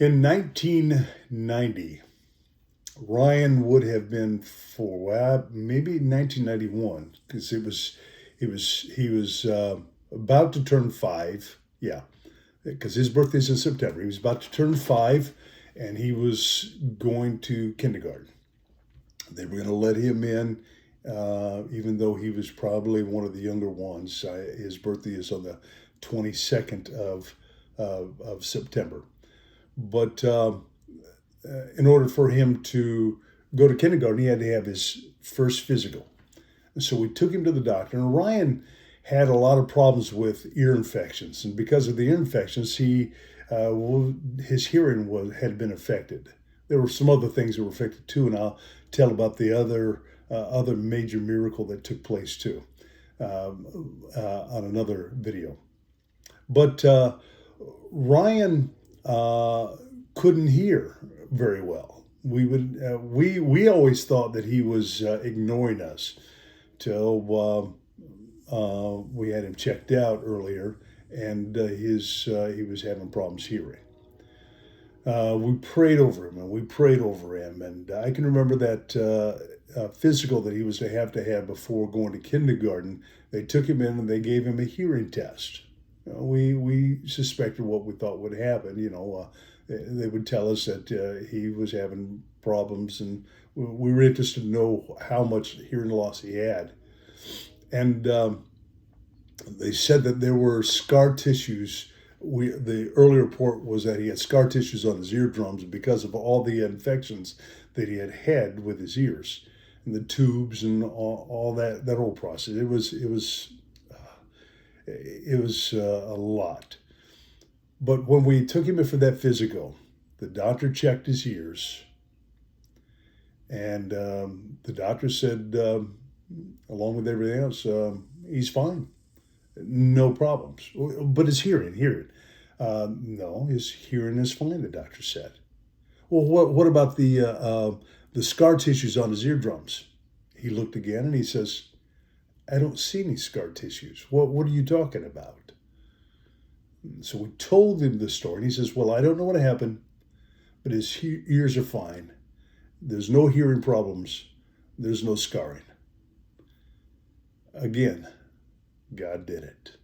In 1990, Ryan would have been four, well, maybe 1991, because he was about to turn five. Yeah, because his birthday's in September. He was about to turn five, and he was going to kindergarten. They were going to let him in, even though he was probably one of the younger ones. His birthday is on the 22nd of September. But in order for him to go to kindergarten, he had to have his first physical. And so we took him to the doctor, and Ryan had a lot of problems with ear infections, and because of the ear infections, his hearing had been affected. There were some other things that were affected too, and I'll tell about the other major miracle that took place too on another video. But Ryan couldn't hear very well. We always thought that he was ignoring us till we had him checked out earlier, and he was having problems hearing. We prayed over him and we prayed over him, and I can remember that physical that he was to have before going to kindergarten. They took him in and they gave him a hearing test. We suspected what we thought would happen. They would tell us that he was having problems, and we were interested to know how much hearing loss he had. And they said that there were scar tissues. The early report was that he had scar tissues on his eardrums because of all the infections that he had with his ears and the tubes and all that whole process. It was a lot. But when we took him in for that physical, the doctor checked his ears, and the doctor said, along with everything else, he's fine, no problems. But his hearing, no, his hearing is fine. The doctor said. Well, what about the scar tissues on his eardrums? He looked again and he says, I don't see any scar tissues. What are you talking about? So we told him the story, and he says, well, I don't know what happened, but his ears are fine. There's no hearing problems. There's no scarring. Again, God did it.